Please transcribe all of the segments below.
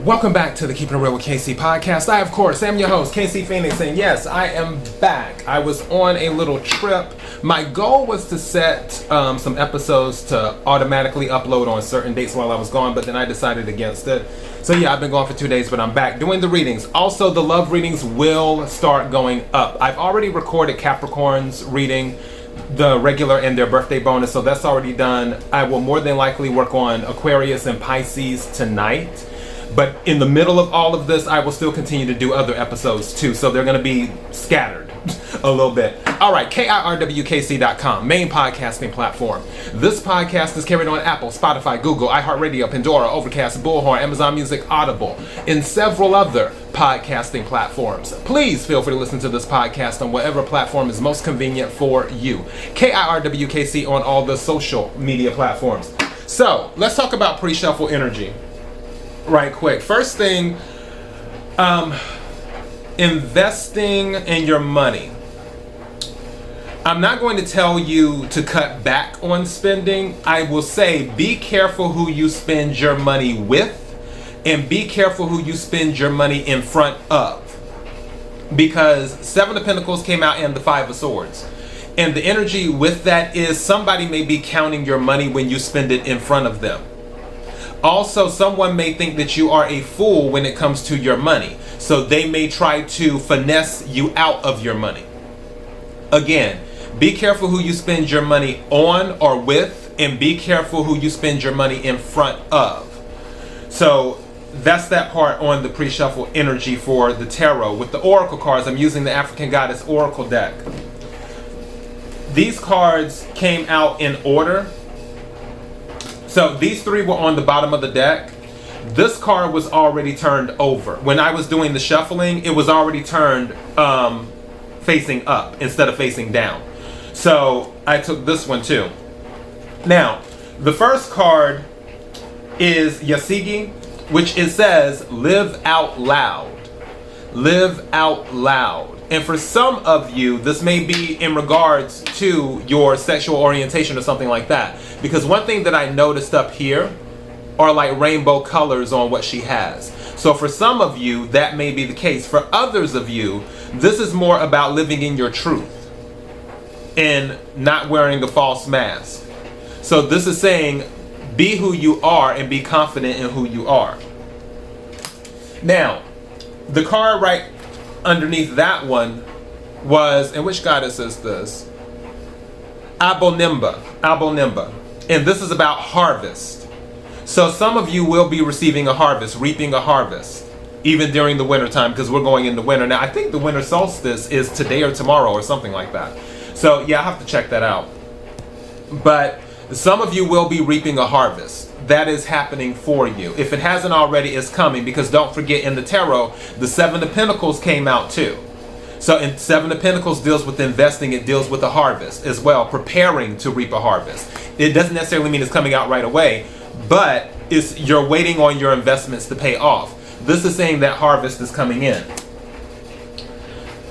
Welcome back to the Keeping It Real with KC podcast. I, of course, am your host, KC Phoenix, and yes, I am back. I was on a little trip. My goal was to set some episodes to automatically upload on certain dates while I was gone, but then I decided against it. So yeah, I've been gone for 2 days, but I'm back doing the readings. Also, the love readings will start going up. I've already recorded Capricorn's reading, the regular and their birthday bonus, so that's already done. I will more than likely work on Aquarius and Pisces tonight. But in the middle of all of this, I will still continue to do other episodes too. So they're going to be scattered a little bit. All right, KIRWKC.com, main podcasting platform. This podcast is carried on Apple, Spotify, Google, iHeartRadio, Pandora, Overcast, Bullhorn, Amazon Music, Audible, and several other podcasting platforms. Please feel free to listen to this podcast on whatever platform is most convenient for you. KIRWKC on all the social media platforms. So let's talk about pre-shuffle energy right quick. First thing, investing in your money. I'm not going to tell you to cut back on spending. I will say be careful who you spend your money with, and be careful who you spend your money in front of. Because Seven of Pentacles came out and the Five of Swords. And the energy with that is somebody may be counting your money when you spend it in front of them. Also, someone may think that you are a fool when it comes to your money. So they may try to finesse you out of your money. Again, be careful who you spend your money on or with, and be careful who you spend your money in front of. So that's that part on the pre-shuffle energy for the tarot. With the oracle cards, I'm using the African Goddess Oracle deck. These cards came out in order. So these three were on the bottom of the deck. This card was already turned over. When I was doing the shuffling, it was already turned facing up instead of facing down. So I took this one too. Now, the first card is Yasigi, which it says, live out loud. Live out loud. And for some of you, this may be in regards to your sexual orientation or something like that. Because one thing that I noticed up here are like rainbow colors on what she has. So for some of you, that may be the case. For others of you, this is more about living in your truth and not wearing a false mask. So this is saying, be who you are and be confident in who you are. Now, the card right underneath that one was, and which goddess is this? Abonimba. And this is about harvest. So some of you will be receiving a harvest, reaping a harvest, even during the winter time, because we're going into winter. Now, I think the winter solstice is today or tomorrow or something like that. So yeah, I have to check that out. But some of you will be reaping a harvest. That is happening for you. If it hasn't already, it's coming, because don't forget, in the tarot, the Seven of Pentacles came out too. So in Seven of Pentacles deals with investing, it deals with a harvest as well, preparing to reap a harvest. It doesn't necessarily mean it's coming out right away, but you're waiting on your investments to pay off. This is saying that harvest is coming in.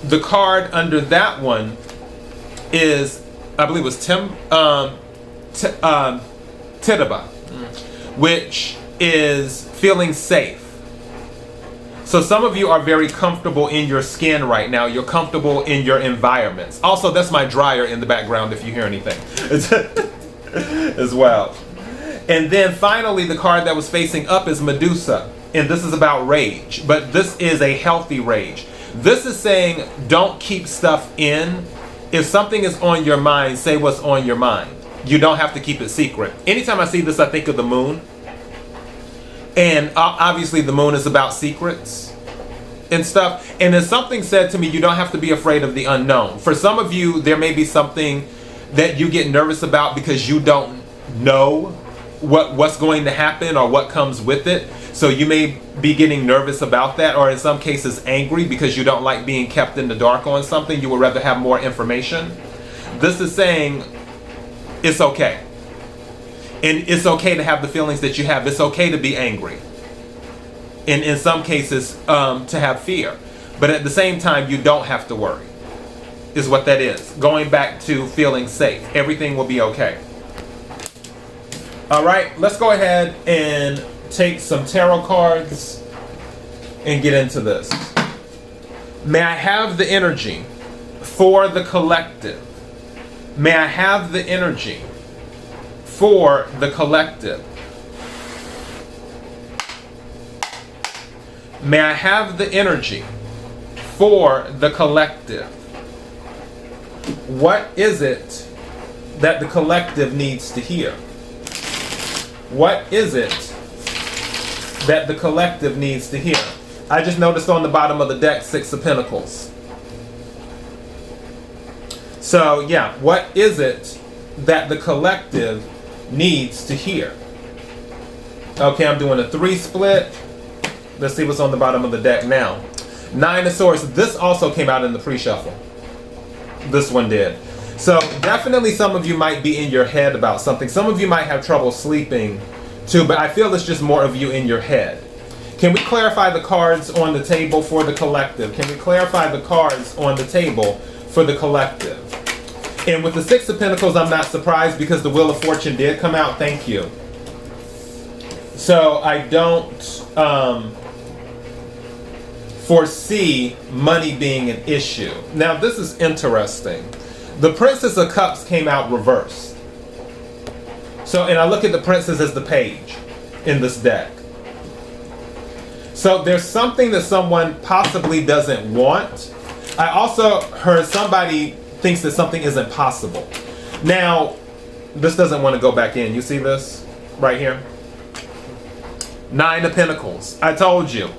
The card under that one is, I believe it was Titaba, which is feeling safe. So some of you are very comfortable in your skin right now. You're comfortable in your environments. Also, that's my dryer in the background if you hear anything as well. And then finally, the card that was facing up is Medusa. And this is about rage. But this is a healthy rage. This is saying, don't keep stuff in. If something is on your mind, say what's on your mind. You don't have to keep it secret. Anytime I see this, I think of the moon. And obviously the moon is about secrets and stuff. And then something said to me, you don't have to be afraid of the unknown. For some of you, there may be something that you get nervous about because you don't know what's going to happen or what comes with it. So you may be getting nervous about that, or in some cases angry because you don't like being kept in the dark on something. You would rather have more information. This is saying it's okay. And it's okay to have the feelings that you have. It's okay to be angry. And in some cases, to have fear. But at the same time, you don't have to worry, is what that is. Going back to feeling safe. Everything will be okay. All right, let's go ahead and take some tarot cards and get into this. May I have the energy for the collective. May I have the energy for the collective. May I have the energy for the collective. What is it that the collective needs to hear? What is it that the collective needs to hear? I just noticed on the bottom of the deck, 6 of Pentacles. So yeah, what is it that the collective needs to hear? Okay, I'm doing a 3 split. Let's see what's on the bottom of the deck now. 9 of Swords. This also came out in the pre-shuffle. This one did. So definitely some of you might be in your head about something. Some of you might have trouble sleeping too, but I feel it's just more of you in your head. Can we clarify the cards on the table for the collective? Can we clarify the cards on the table for the collective? And with the 6 of Pentacles, I'm not surprised because the Wheel of Fortune did come out. Thank you. So I don't foresee money being an issue. Now this is interesting. The Princess of Cups came out reversed. So, and I look at the Princess as the page in this deck. So there's something that someone possibly doesn't want. I also heard somebody thinks that something isn't possible. Now, this doesn't want to go back in. You see this right here? 9 of Pentacles. I told you.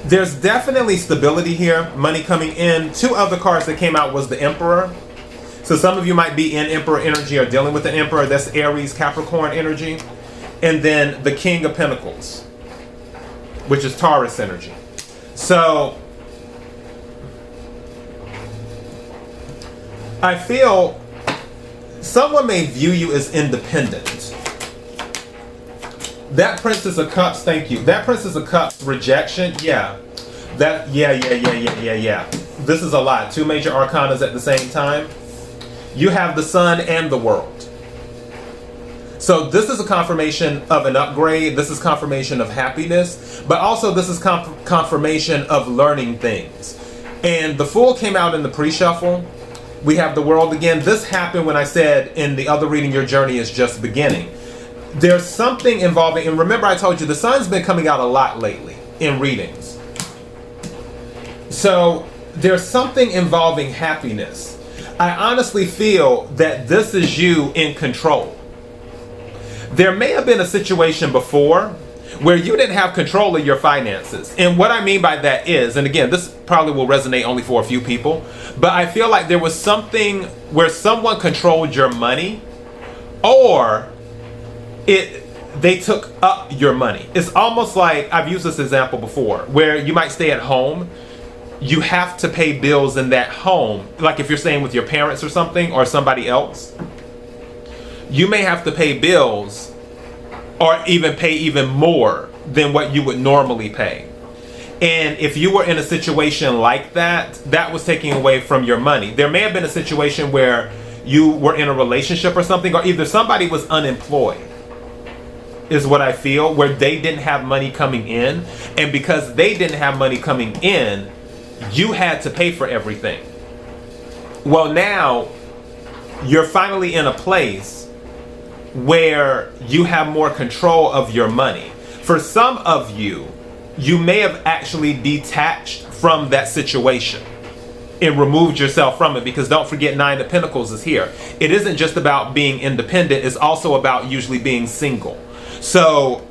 There's definitely stability here, money coming in. 2 other cards that came out was the Emperor. So some of you might be in Emperor energy or dealing with the Emperor. That's Aries, Capricorn energy. And then the King of Pentacles, which is Taurus energy. So I feel someone may view you as independent. That Princess of Cups, thank you. That Princess of Cups rejection, yeah. Yeah. This is a lot. 2 major arcanas at the same time. You have the Sun and the World. So this is a confirmation of an upgrade. This is confirmation of happiness. But also this is confirmation of learning things. And the Fool came out in the pre-shuffle. We have the World again. This happened when I said in the other reading, your journey is just beginning. There's something involving, and remember I told you the Sun's been coming out a lot lately in readings. So there's something involving happiness. I honestly feel that this is you in control. There may have been a situation before where you didn't have control of your finances. And what I mean by that is, and again, this probably will resonate only for a few people, but I feel like there was something where someone controlled your money, or they took up your money. It's almost like, I've used this example before, where you might stay at home, you have to pay bills in that home. Like if you're staying with your parents or something, or somebody else, you may have to pay bills or even pay even more than what you would normally pay. And if you were in a situation like that, that was taking away from your money. There may have been a situation where you were in a relationship or something, or either somebody was unemployed, is what I feel, where they didn't have money coming in. And because they didn't have money coming in, you had to pay for everything. Well, now you're finally in a place where you have more control of your money. For some of you, you may have actually detached from that situation and removed yourself from it, because don't forget 9 of Pentacles is here. It isn't just about being independent, it's also about usually being single. So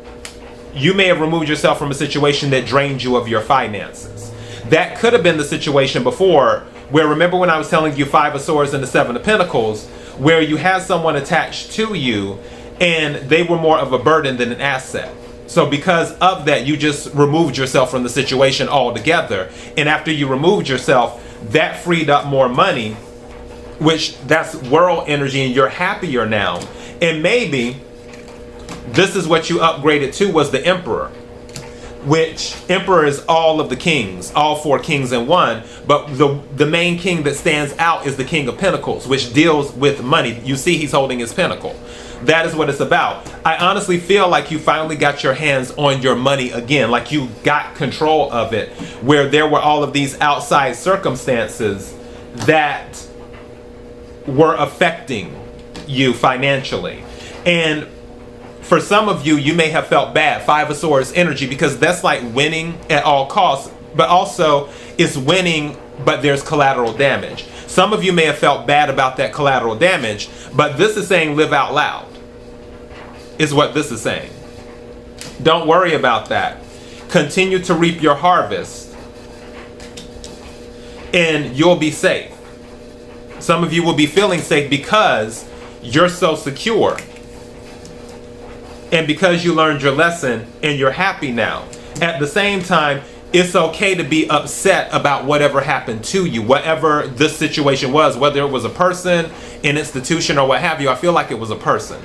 you may have removed yourself from a situation that drained you of your finances. That could have been the situation before, where, remember when I was telling you 5 of Swords and the 7 of Pentacles, where you had someone attached to you and they were more of a burden than an asset. So because of that, you just removed yourself from the situation altogether. And after you removed yourself, that freed up more money, which that's world energy, and you're happier now. And maybe this is what you upgraded to, was the Emperor, which Emperor is all of the kings, all 4 kings in one. But the main king that stands out is the King of Pentacles, which deals with money. You see he's holding his pentacle. That is what it's about. I honestly feel like you finally got your hands on your money again, like you got control of it, where there were all of these outside circumstances that were affecting you financially. And for some of you, you may have felt bad, Five of Swords energy, because that's like winning at all costs, but also it's winning, but there's collateral damage. Some of you may have felt bad about that collateral damage, but this is saying live out loud, is what this is saying. Don't worry about that. Continue to reap your harvest, and you'll be safe. Some of you will be feeling safe because you're so secure, and because you learned your lesson and you're happy now. At the same time, it's okay to be upset about whatever happened to you, whatever this situation was, whether it was a person, an institution, or what have you. I feel like it was a person.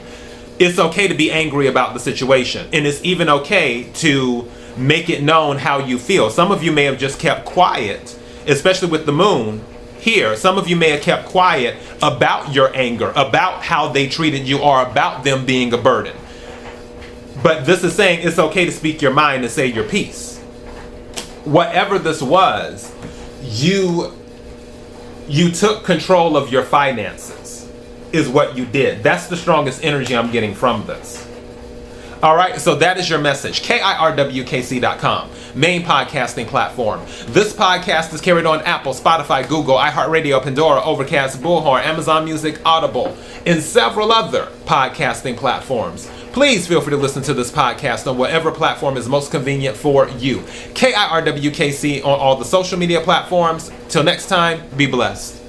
It's okay to be angry about the situation, and it's even okay to make it known how you feel. Some of you may have just kept quiet, especially with the moon here. Some of you may have kept quiet about your anger, about how they treated you, or about them being a burden. But this is saying it's okay to speak your mind and say your piece. Whatever this was, you took control of your finances, is what you did. That's the strongest energy I'm getting from this. All right, so that is your message. KIRWKC.com, main podcasting platform. This podcast is carried on Apple, Spotify, Google, iHeartRadio, Pandora, Overcast, Bullhorn, Amazon Music, Audible, and several other podcasting platforms. Please feel free to listen to this podcast on whatever platform is most convenient for you. KIRWKC on all the social media platforms. Till next time, be blessed.